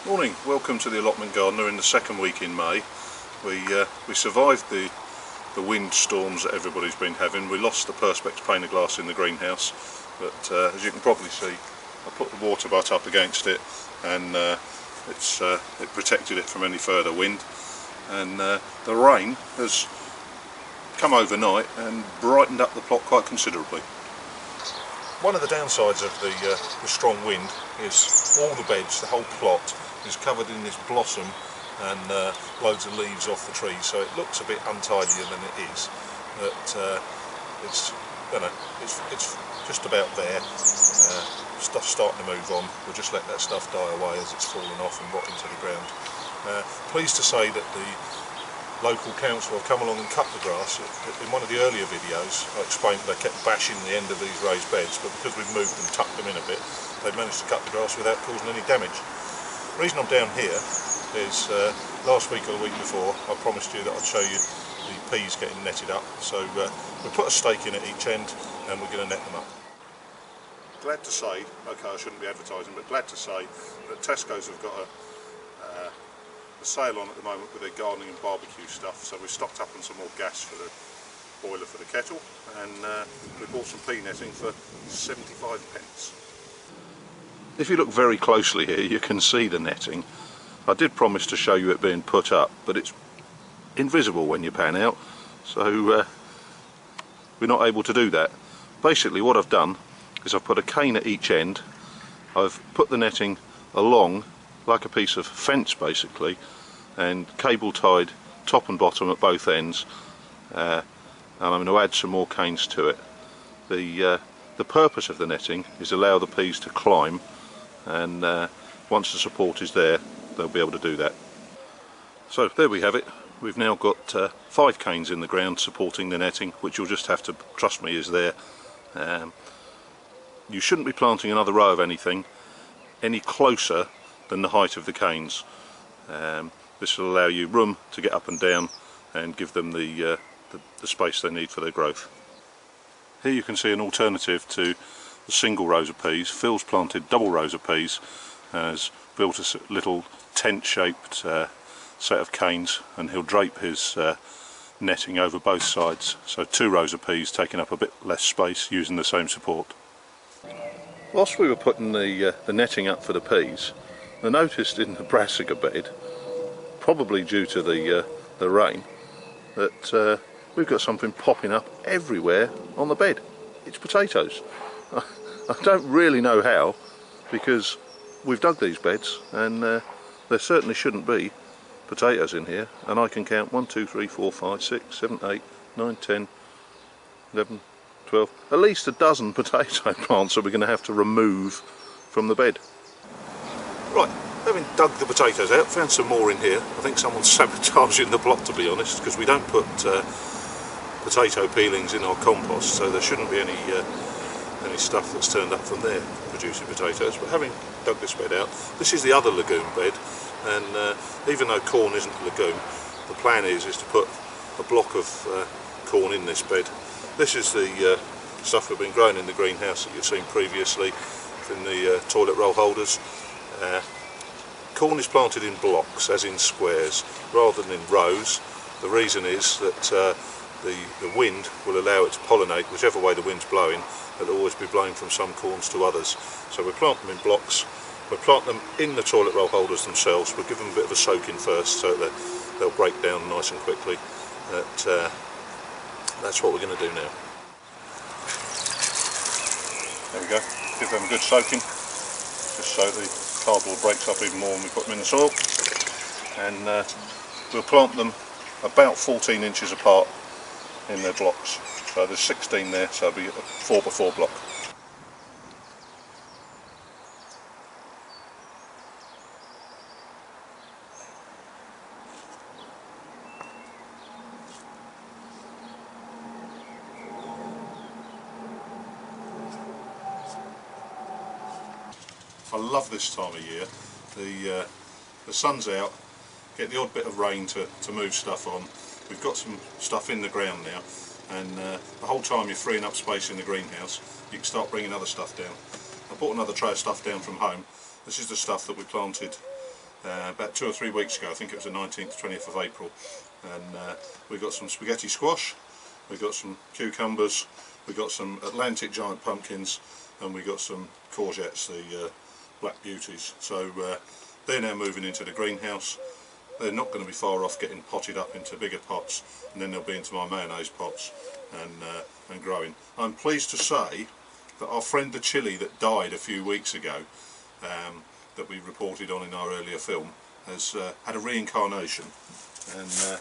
Morning, welcome to the Allotment Gardener in the second week in May. We survived the wind storms that everybody's been having. We lost the perspex pane of glass in the greenhouse, but as you can probably see, I put the water butt up against it and it protected it from any further wind. And the rain has come overnight and brightened up the plot quite considerably. One of the downsides of the strong wind is all the beds, the whole plot, is covered in this blossom and loads of leaves off the trees, so it looks a bit untidier than it is. But it's just about there. Stuff's starting to move on. We'll just let that stuff die away as it's falling off and rotting to the ground. Pleased to say that the local council have come along and cut the grass. In one of the earlier videos I explained that they kept bashing the end of these raised beds, but because we've moved them, tucked them in a bit, they've managed to cut the grass without causing any damage. The reason I'm down here is last week or the week before I promised you that I'd show you the peas getting netted up, so we put a stake in at each end and we're going to net them up. Glad to say, okay, I shouldn't be advertising, but glad to say that Tesco's have got a sale on at the moment with their gardening and barbecue stuff, so we've stocked up on some more gas for the boiler for the kettle, and we bought some pea netting for 75 pence. If you look very closely here you can see the netting. I did promise to show you it being put up, but it's invisible when you pan out, so we're not able to do that. Basically what I've done is I've put a cane at each end, I've put the netting along like a piece of fence basically, and cable tied top and bottom at both ends, and I'm going to add some more canes to it. The purpose of the netting is to allow the peas to climb, and once the support is there they'll be able to do that. So there we have it. We've now got 5 canes in the ground supporting the netting, which you'll just have to trust me is there. You shouldn't be planting another row of anything any closer than the height of the canes. This will allow you room to get up and down and give them the space they need for their growth. Here you can see an alternative to the single rows of peas. Phil's planted double rows of peas, has built a little tent shaped set of canes, and he'll drape his netting over both sides, so 2 rows of peas taking up a bit less space using the same support. Whilst we were putting the netting up for the peas, I noticed in the brassica bed, probably due to the rain, that we've got something popping up everywhere on the bed. It's potatoes. I don't really know how, because we've dug these beds and there certainly shouldn't be potatoes in here, and I can count 1, 2, 3, 4, 5, 6, 7, 8, 9, 10, 11, 12, at least a dozen potato plants that we're going to have to remove from the bed. Right, having dug the potatoes out, found some more in here. I think someone's sabotaging the plot, to be honest, because we don't put potato peelings in our compost, so there shouldn't be any stuff that's turned up from there producing potatoes. But having dug this bed out, this is the other legume bed, and even though corn isn't a legume, the plan is to put a block of corn in this bed. This is the stuff we've been growing in the greenhouse that you've seen previously in the toilet roll holders. Corn is planted in blocks, as in squares, rather than in rows. The reason is that the wind will allow it to pollinate whichever way the wind's blowing. It'll always be blowing from some corns to others. So we plant them in blocks. We plant them in the toilet roll holders themselves. We'll give them a bit of a soaking first so that they'll break down nice and quickly. That's what we're going to do now. There we go. Give them a good soaking, just so the cardboard breaks up even more when we put them in the soil. And we'll plant them about 14 inches apart in their blocks. So there's 16 there, so it'll be a 4x4 block. I love this time of year. The sun's out, get the odd bit of rain to move stuff on. We've got some stuff in the ground now, and the whole time you're freeing up space in the greenhouse, you can start bringing other stuff down. I bought another tray of stuff down from home. This is the stuff that we planted about 2 or 3 weeks ago. I think it was the 19th, 20th of April, and we got some spaghetti squash, we got some cucumbers, we got some Atlantic giant pumpkins, and we got some courgettes, the black beauties. So they're now moving into the greenhouse. They're not going to be far off getting potted up into bigger pots, and then they'll be into my mayonnaise pots and growing. I'm pleased to say that our friend the chilli that died a few weeks ago, that we reported on in our earlier film, has had a reincarnation, and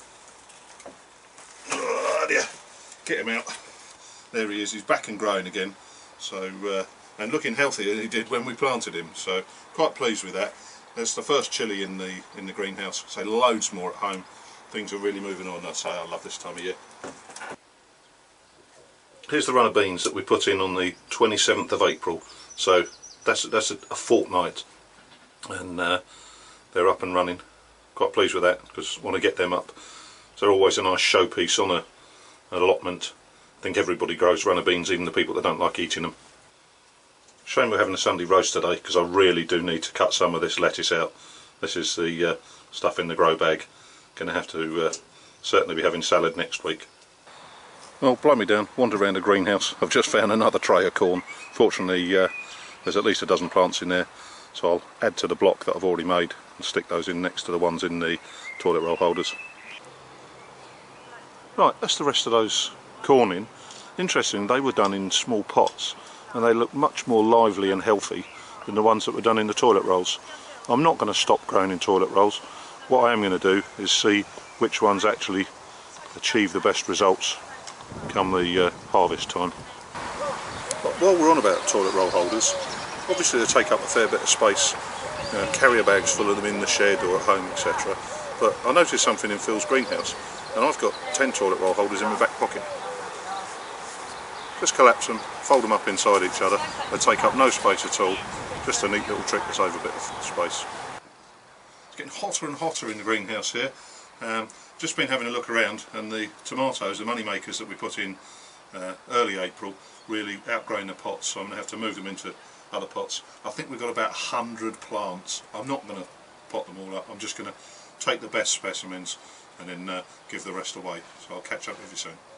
get him out. There he is. He's back and growing again. So and looking healthier than he did when we planted him. So quite pleased with that. That's the first chilli in the greenhouse. So loads more at home. Things are really moving on. I love this time of year. Here's the run of beans that we put in on the 27th of April. So that's a fortnight, and they're up and running. Quite pleased with that because I want to get them up. So they're always a nice showpiece on an allotment. I think everybody grows runner beans, even the people that don't like eating them. Shame we're having a Sunday roast today, because I really do need to cut some of this lettuce out. This is the stuff in the grow bag. Going to have to certainly be having salad next week. Well, blow me down, wander around the greenhouse. I've just found another tray of corn. Fortunately there's at least a dozen plants in there, so I'll add to the block that I've already made and stick those in next to the ones in the toilet roll holders. Right, that's the rest of those corn in. Interesting, they were done in small pots, and they look much more lively and healthy than the ones that were done in the toilet rolls. I'm not going to stop growing in toilet rolls. What I am going to do is see which ones actually achieve the best results come the harvest time. But while we're on about toilet roll holders, obviously they take up a fair bit of space, carrier bags full of them in the shed or at home, etc. But I noticed something in Phil's greenhouse, and I've got 10 toilet roll holders in my back pocket. Just collapse them, fold them up inside each other. They take up no space at all. Just a neat little trick to save a bit of space. It's getting hotter and hotter in the greenhouse here. Just been having a look around, and the tomatoes, the money makers that we put in early April, really outgrowing the pots, so I'm going to have to move them into other pots. I think we've got about 100 plants. I'm not going to pot them all up. I'm just going to take the best specimens and then give the rest away. So I'll catch up with you soon.